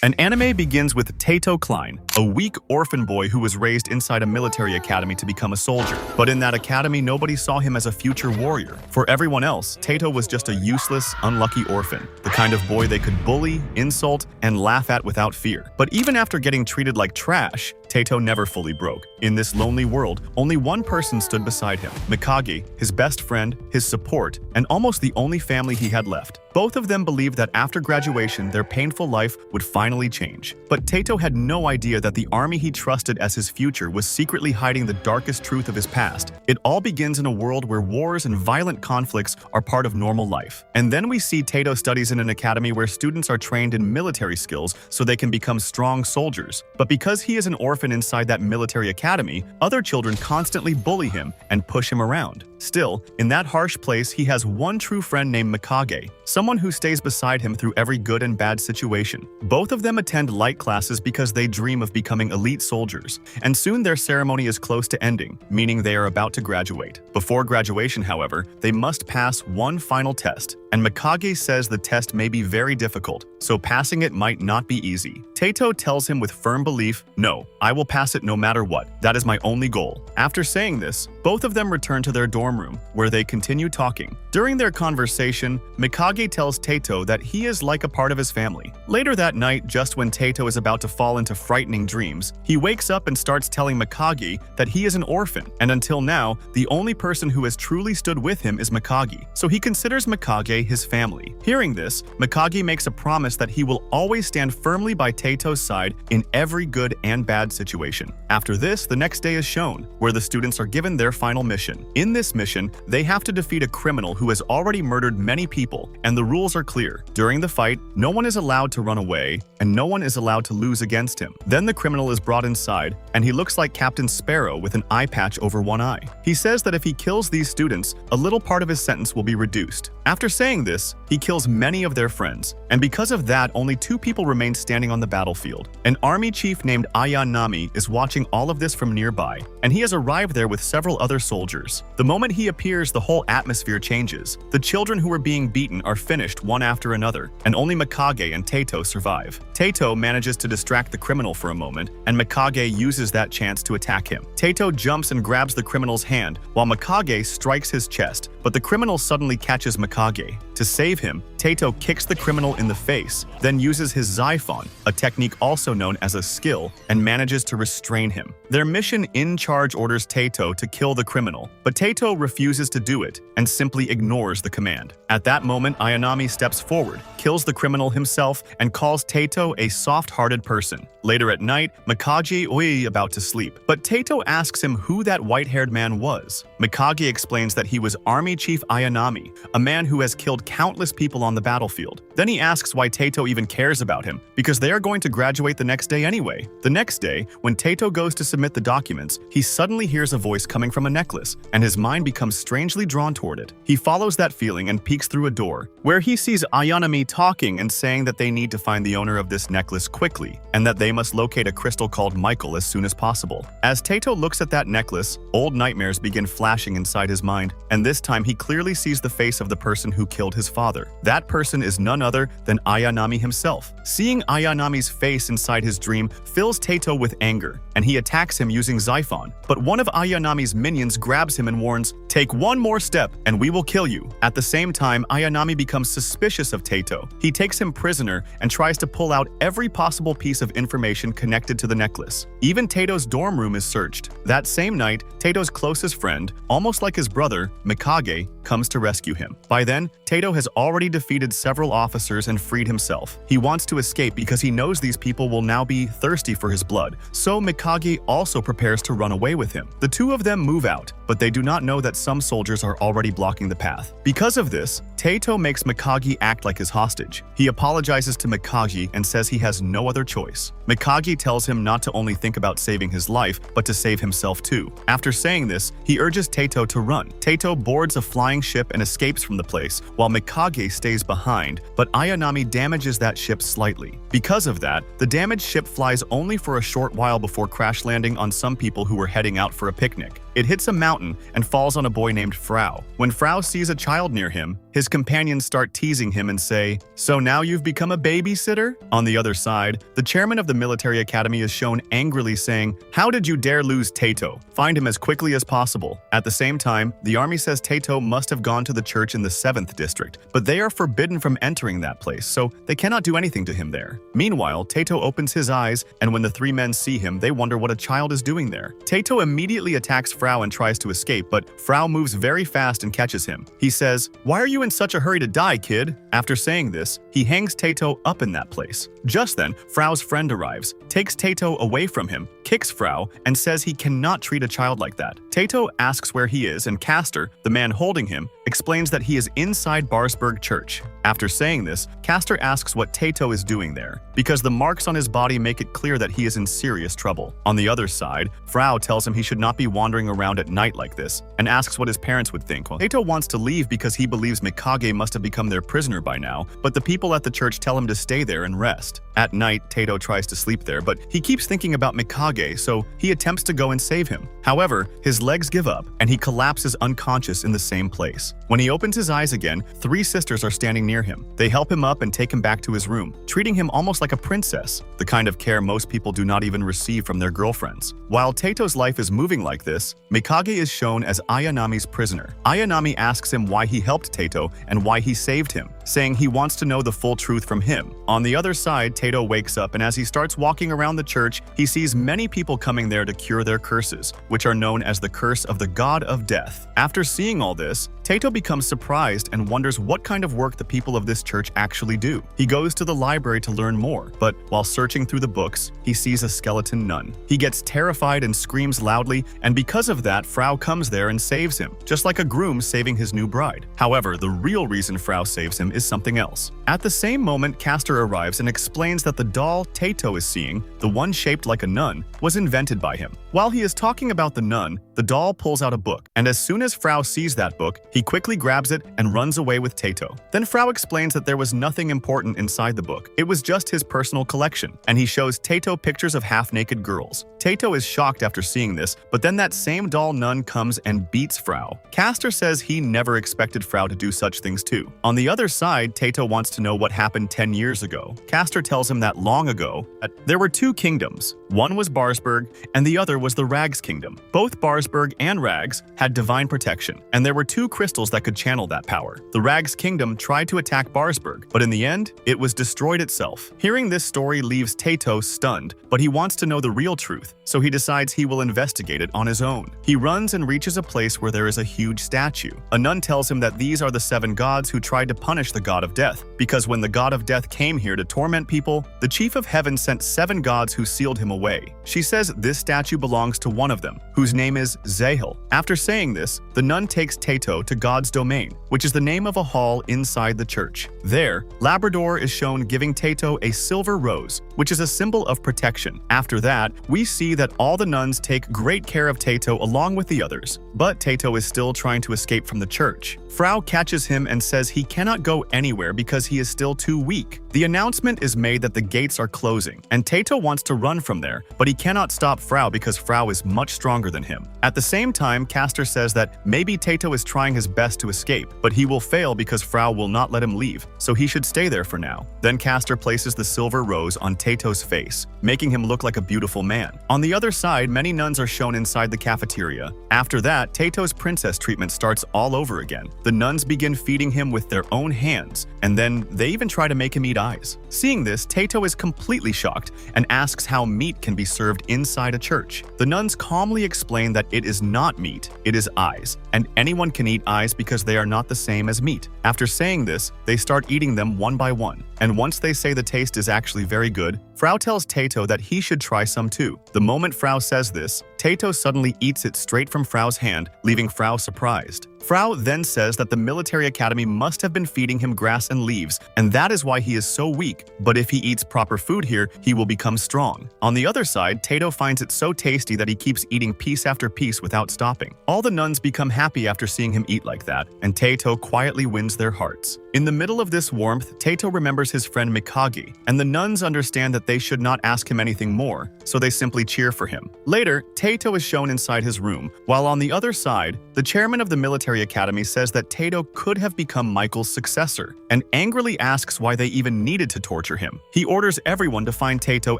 An anime begins with Tato Klein, a weak orphan boy who was raised inside a military academy to become a soldier. But in that academy, nobody saw him as a future warrior. For everyone else, Tato was just a useless, unlucky orphan, the kind of boy they could bully, insult, and laugh at without fear. But even after getting treated like trash, Tato never fully broke. In this lonely world, only one person stood beside him, Mikage, his best friend, his support, and almost the only family he had left. Both of them believed that after graduation, their painful life would finally change. But Tato had no idea that the army he trusted as his future was secretly hiding the darkest truth of his past. It all begins in a world where wars and violent conflicts are part of normal life. And then we see Tato studies in an academy where students are trained in military skills so they can become strong soldiers. But because he is an orphan inside that military academy, other children constantly bully him and push him around. Still, in that harsh place, he has one true friend named Mikage, someone who stays beside him through every good and bad situation. Both of them attend light classes because they dream of becoming elite soldiers, and soon their ceremony is close to ending, meaning they are about to graduate. Before graduation, however, they must pass one final test, and Mikage says the test may be very difficult, so passing it might not be easy. Tato tells him with firm belief, "No, I will pass it no matter what. That is my only goal." After saying this, both of them return to their dorm room, where they continue talking. During their conversation, Mikage tells Tato that he is like a part of his family. Later that night, just when Tato is about to fall into frightening dreams, he wakes up and starts telling Mikage that he is an orphan, and until now, the only person who has truly stood with him is Mikage, so he considers Mikage his family. Hearing this, Mikage makes a promise that he will always stand firmly by Tato's side in every good and bad situation. After this, the next day is shown, where the students are given their final mission. In this mission, they have to defeat a criminal who has already murdered many people, and the rules are clear. During the fight, no one is allowed to run away, and no one is allowed to lose against him. Then the criminal is brought inside, and he looks like Captain Sparrow with an eye patch over one eye. He says that if he kills these students, a little part of his sentence will be reduced. After saying this, he kills many of their friends, and because of that, only 2 people remain standing on the battlefield. An army chief named Ayanami is watching all of this from nearby, and he has arrived there with several other soldiers. The moment he appears, the whole atmosphere changes. The children who are being beaten are finished one after another, and only Mikage and Tato survive. Tato manages to distract the criminal for a moment, and Mikage uses that chance to attack him. Tato jumps and grabs the criminal's hand, while Mikage strikes his chest, but the criminal suddenly catches Mikage. To save him, Tato kicks the criminal in the face, then uses his Xiphon, a technique also known as a skill, and manages to restrain him. Their mission in charge orders Tato to kill the criminal, but Tato refuses to do it and simply ignores the command. At that moment, Ayanami steps forward, kills the criminal himself, and calls Tato a soft-hearted person. Later at night, Mikage is about to sleep, but Tato asks him who that white-haired man was. Mikage explains that he was Army Chief Ayanami, a man who has killed countless people on the battlefield. Then he asks why Tato even cares about him, because they are going to graduate the next day anyway. The next day, when Tato goes to submit the documents, he suddenly hears a voice coming from a necklace, and his mind becomes strangely drawn toward it. He follows that feeling and peeks through a door, where he sees Ayanami talking and saying that they need to find the owner of this necklace quickly, and that they must locate a crystal called Michael as soon as possible. As Tato looks at that necklace, old nightmares begin flashing inside his mind, and this time he clearly sees the face of the person who killed his father. That person is none other than Ayanami himself. Seeing Ayanami's face inside his dream fills Tato with anger, and he attacks him using Xiphon. But one of Ayanami's minions grabs him and warns, "Take one more step, and we will kill you." At the same time, Ayanami becomes suspicious of Tato. He takes him prisoner and tries to pull out every possible piece of information connected to the necklace. Even Tato's dorm room is searched. That same night, Tato's closest friend, almost like his brother, Mikage, comes to rescue him. By then, Tato has already defeated several officers and freed himself. He wants to escape because he knows these people will now be thirsty for his blood, so Mikage also prepares to run away with him. The 2 of them move out, but they do not know that some soldiers are already blocking the path. Because of this, Tato makes Mikage act like his hostage. He apologizes to Mikage and says he has no other choice. Mikage tells him not to only think about saving his life, but to save himself too. After saying this, he urges Tato to run. Tato boards a flying ship and escapes from the place, while Mikage stays behind, but Ayanami damages that ship slightly. Because of that, the damaged ship flies only for a short while before crash landing on some people who were heading out for a picnic. It hits a mountain and falls on a boy named Frau. When Frau sees a child near him, his companions start teasing him and say, "So now you've become a babysitter?" On the other side, the chairman of the military academy is shown angrily saying, "How did you dare lose Tato? Find him as quickly as possible." At the same time, the army says Tato must have gone to the church in the 7th district, but they are forbidden from entering that place, so they cannot do anything to him there. Meanwhile, Tato opens his eyes, and when the three men see him, they wonder what a child is doing there. Tato immediately attacks Frau and tries to escape, but Frau moves very fast and catches him. He says, "Why are you in such a hurry to die, kid?" After saying this, he hangs Tato up in that place. Just then, Frau's friend arrives, takes Tato away from him, kicks Frau, and says he cannot treat a child like that. Tato asks where he is, and Castor, the man holding him, explains that he is inside Barsberg Church. After saying this, Castor asks what Tato is doing there, because the marks on his body make it clear that he is in serious trouble. On the other side, Frau tells him he should not be wandering around at night like this, and asks what his parents would think. Tato wants to leave because he believes Mikage must have become their prisoner by now, but the people at the church tell him to stay there and rest. At night, Tato tries to sleep there, but he keeps thinking about Mikage, so he attempts to go and save him. However, his legs give up, and he collapses unconscious in the same place. When he opens his eyes again, 3 sisters are standing near him. They help him up and take him back to his room, treating him almost like a princess, the kind of care most people do not even receive from their girlfriends. While Tato's life is moving like this, Mikage is shown as Ayanami's prisoner. Ayanami asks him why he helped Tato and why he saved him, saying he wants to know the full truth from him. On the other side, Tato wakes up, and as he starts walking around the church, he sees many people coming there to cure their curses, which are known as the curse of the god of death. After seeing all this, Tato becomes surprised and wonders what kind of work the people of this church actually do. He goes to the library to learn more, but while searching through the books, he sees a skeleton nun. He gets terrified and screams loudly, and because of that, Frau comes there and saves him, just like a groom saving his new bride. However, the real reason Frau saves him is something else. At the same moment, Castor arrives and explains that the doll Tato is seeing, the one shaped like a nun, was invented by him. While he is talking about the nun, the doll pulls out a book, and as soon as Frau sees that book, he quickly grabs it and runs away with Tato. Then Frau explains that there was nothing important inside the book. It was just his personal collection, and he shows Tato pictures of half-naked girls. Tato is shocked after seeing this, but then that same doll nun comes and beats Frau. Castor says he never expected Frau to do such things too. On the other side, Tato wants to know what happened 10 years ago. Castor tells him that long ago, there were 2 kingdoms. One was Barsberg, and the other was the Rags Kingdom. Both Barsberg and Rags had divine protection, and there were 2 crystals that could channel that power. The Rags Kingdom tried to attack Barsberg, but in the end, it was destroyed itself. Hearing this story leaves Tato stunned, but he wants to know the real truth, so he decides he will investigate it on his own. He runs and reaches a place where there is a huge statue. A nun tells him that these are the 7 gods who tried to punish the god of death, because when the god of death came here to torment people, the chief of heaven sent 7 gods who sealed him away. She says this statue belongs to one of them, whose name is Zahel. After saying this, the nun takes Tato to God's domain, which is the name of a hall inside the church. There, Labrador is shown giving Tato a silver rose, which is a symbol of protection. After that, we see that all the nuns take great care of Tato along with the others, but Tato is still trying to escape from the church. Frau catches him and says he cannot go anywhere because he is still too weak. The announcement is made that the gates are closing, and Tato wants to run from there, but he cannot stop Frau because Frau is much stronger than him. At the same time, Castor says that maybe Tato is trying his best to escape, but he will fail because Frau will not let him leave, so he should stay there for now. Then Castor places the silver rose on Tato's face, making him look like a beautiful man. On the other side, many nuns are shown inside the cafeteria. After that, Tato's princess treatment starts all over again. The nuns begin feeding him with their own hands, and then they even try to make him eat eyes. Seeing this, Tato is completely shocked and asks how meat can be served inside a church. The nuns calmly explain that it is not meat, it is eyes, and anyone can eat eyes because they are not the same as meat. After saying this, they start eating them one by one, and once they say the taste is actually very good, Frau tells Tato that he should try some too. The moment Frau says this, Tato suddenly eats it straight from Frau's hand, leaving Frau surprised. Frau then says that the military academy must have been feeding him grass and leaves, and that is why he is so weak, but if he eats proper food here, he will become strong. On the other side, Tato finds it so tasty that he keeps eating piece after piece without stopping. All the nuns become happy after seeing him eat like that, and Tato quietly wins their hearts. In the middle of this warmth, Tato remembers his friend Mikage, and the nuns understand that they should not ask him anything more, so they simply cheer for him. Later, Tato is shown inside his room, while on the other side, the chairman of the military academy says that Tato could have become Michael's successor, and angrily asks why they even needed to torture him. He orders everyone to find Tato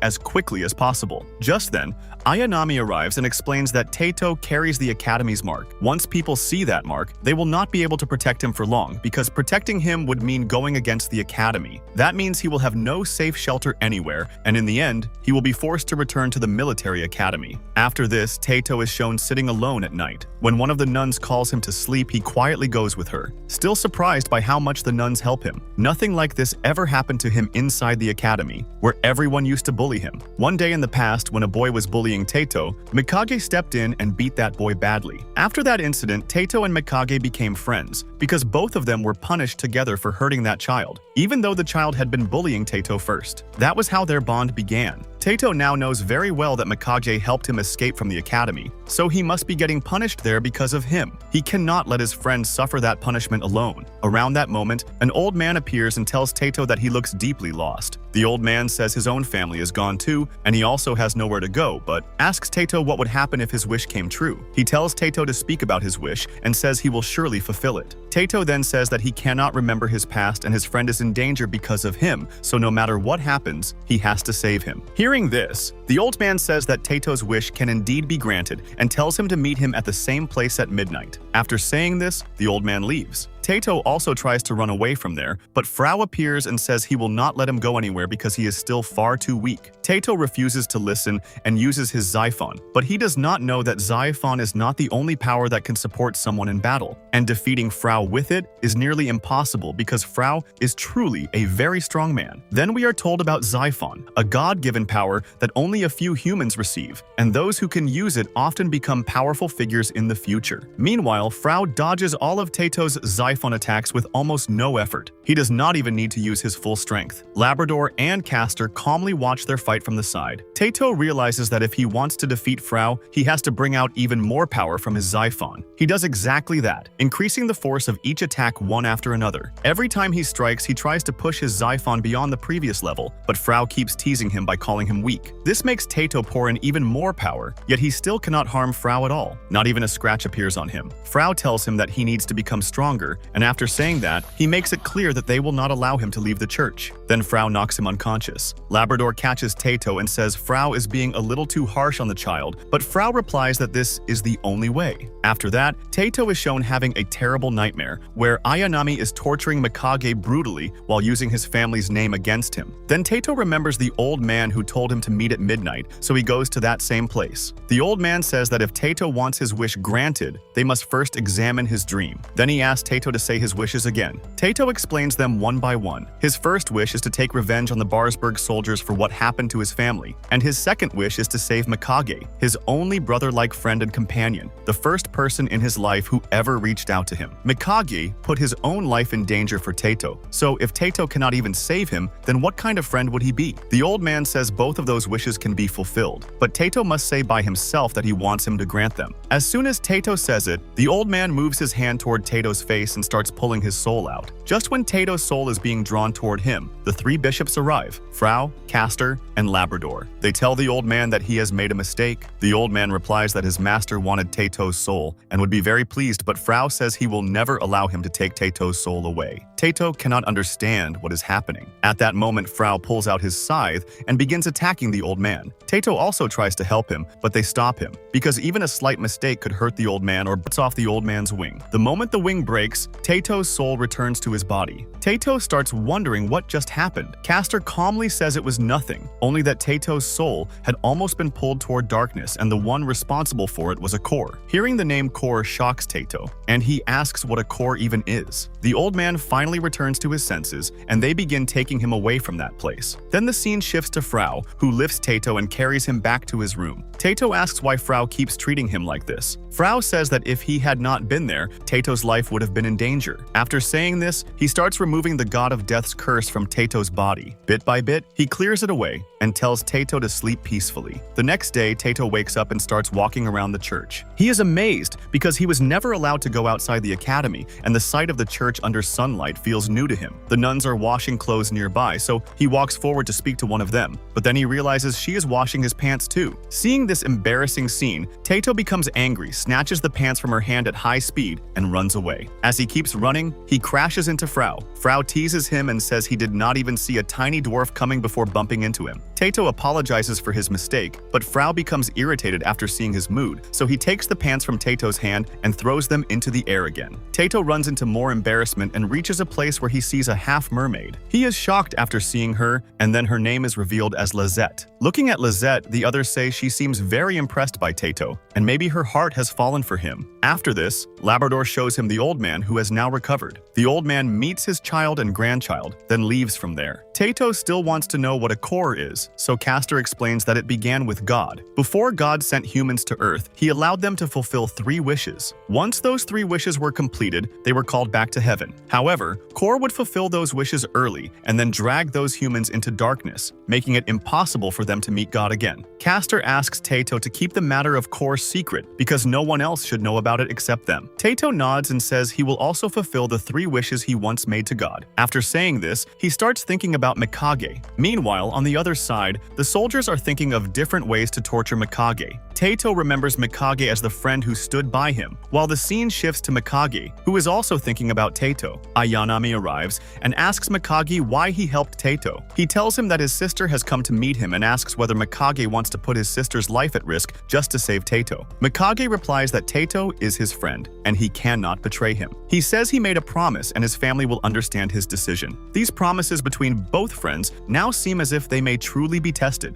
as quickly as possible. Just then, Ayanami arrives and explains that Tato carries the academy's mark. Once people see that mark, they will not be able to protect him for long, because protecting him would mean going against the academy. That means he will have no safe shelter anywhere, and in the end, he will be forced to return to the military academy. After this, Tato is shown sitting alone at night. When one of the nuns calls him to sleep, he quietly goes with her, still surprised by how much the nuns help him. Nothing like this ever happened to him inside the academy, where everyone used to bully him. One day in the past, when a boy was bullying Tato, Mikage stepped in and beat that boy badly. After that incident, Tato and Mikage became friends, because both of them were punished together for hurting that child, even though the child had been bullying Tato first. That was how their bond began. Tato now knows very well that Mikage helped him escape from the academy, so he must be getting punished there because of him. He cannot let his friends suffer that punishment alone. Around that moment, an old man appears and tells Tato that he looks deeply lost. The old man says his own family is gone too, and he also has nowhere to go, but asks Tato what would happen if his wish came true. He tells Tato to speak about his wish and says he will surely fulfill it. Tato then says that he cannot remember his past and his friend is in danger because of him, so no matter what happens, he has to save him. Hearing this, the old man says that Tato's wish can indeed be granted and tells him to meet him at the same place at midnight. After saying this, the old man leaves. Tato also tries to run away from there, but Frau appears and says he will not let him go anywhere because he is still far too weak. Tato refuses to listen and uses his Xiphon, but he does not know that Xiphon is not the only power that can support someone in battle, and defeating Frau with it is nearly impossible because Frau is truly a very strong man. Then we are told about Xiphon, a god-given power that only a few humans receive, and those who can use it often become powerful figures in the future. Meanwhile, Frau dodges all of Tato's Xiphon attacks with almost no effort. He does not even need to use his full strength. Labrador and Castor calmly watch their fight from the side. Tato realizes that if he wants to defeat Frau, he has to bring out even more power from his Xiphon. He does exactly that, increasing the force of each attack one after another. Every time he strikes, he tries to push his Xiphon beyond the previous level, but Frau keeps teasing him by calling him weak. This makes Tato pour in even more power, yet he still cannot harm Frau at all. Not even a scratch appears on him. Frau tells him that he needs to become stronger, and after saying that, he makes it clear that they will not allow him to leave the church. Then Frau knocks him unconscious. Labrador catches Tato and says Frau is being a little too harsh on the child, but Frau replies that this is the only way. After that, Tato is shown having a terrible nightmare, where Ayanami is torturing Mikage brutally while using his family's name against him. Then Tato remembers the old man who told him to meet at midnight, so he goes to that same place. The old man says that if Tato wants his wish granted, they must first examine his dream. Then he asks Tato to say his wishes again. Tato explains them one by one. His first wish is to take revenge on the Barsberg soldiers for what happened to his family, and his second wish is to save Mikage, his only brother-like friend and companion, the first person in his life who ever reached out to him. Mikage put his own life in danger for Tato, so if Tato cannot even save him, then what kind of friend would he be? The old man says both of those wishes can be fulfilled, but Tato must say by himself that he wants him to grant them. As soon as Tato says it, the old man moves his hand toward Tato's face and starts pulling his soul out. Just when Tato's soul is being drawn toward him, the three bishops arrive: Frau, Castor, and Labrador. They tell the old man that he has made a mistake. The old man replies that his master wanted Tato's soul and would be very pleased, but Frau says he will never allow him to take Tato's soul away. Tato cannot understand what is happening. At that moment, Frau pulls out his scythe and begins attacking the old man. Tato also tries to help him, but they stop him, because even a slight mistake could hurt the old man or bits off the old man's wing. The moment the wing breaks, Tato's soul returns to his body. Tato starts wondering what just happened. Castor calmly says it was nothing, only that Tato's soul had almost been pulled toward darkness and the one responsible for it was a core. Hearing the name core shocks Tato, and he asks what a core even is. The old man finally returns to his senses, and they begin taking him away from that place. Then the scene shifts to Frau, who lifts Tato and carries him back to his room. Tato asks why Frau keeps treating him like this. Frau says that if he had not been there, Tato's life would have been in danger. After saying this, he starts removing the god of death's curse from Tato's body. Bit by bit, he clears it away, and tells Tato to sleep peacefully. The next day, Tato wakes up and starts walking around the church. He is amazed because he was never allowed to go outside the academy, and the sight of the church under sunlight feels new to him. The nuns are washing clothes nearby, so he walks forward to speak to one of them, but then he realizes she is washing his pants too. Seeing this embarrassing scene, Tato becomes angry, snatches the pants from her hand at high speed, and runs away. As he keeps running, he crashes into Frau. Frau teases him and says he did not even see a tiny dwarf coming before bumping into him. Tato apologizes for his mistake, but Frau becomes irritated after seeing his mood, so he takes the pants from Tato's hand and throws them into the air again. Tato runs into more embarrassment and reaches a place where he sees a half-mermaid. He is shocked after seeing her, and then her name is revealed as Lizette. Looking at Lizette, the others say she seems very impressed by Tato, and maybe her heart has fallen for him. After this, Labrador shows him the old man who has now recovered. The old man meets his child and grandchild, then leaves from there. Tato still wants to know what a core is, so Castor explains that it began with God. Before God sent humans to Earth, he allowed them to fulfill 3 wishes. Once those 3 wishes were completed, they were called back to heaven. However, Core would fulfill those wishes early and then drag those humans into darkness, making it impossible for them to meet God again. Castor asks Tato to keep the matter of Core secret because no one else should know about it except them. Tato nods and says he will also fulfill the 3 wishes he once made to God. After saying this, he starts thinking about Mikage. Meanwhile, on the other side, the soldiers are thinking of different ways to torture Mikage. Tato remembers Mikage as the friend who stood by him, while the scene shifts to Mikage, who is also thinking about Tato. Ayanami arrives and asks Mikage why he helped Tato. He tells him that his sister has come to meet him and asks whether Mikage wants to put his sister's life at risk just to save Tato. Mikage replies that Tato is his friend, and he cannot betray him. He says he made a promise and his family will understand his decision. These promises between both friends now seem as if they may truly be tested.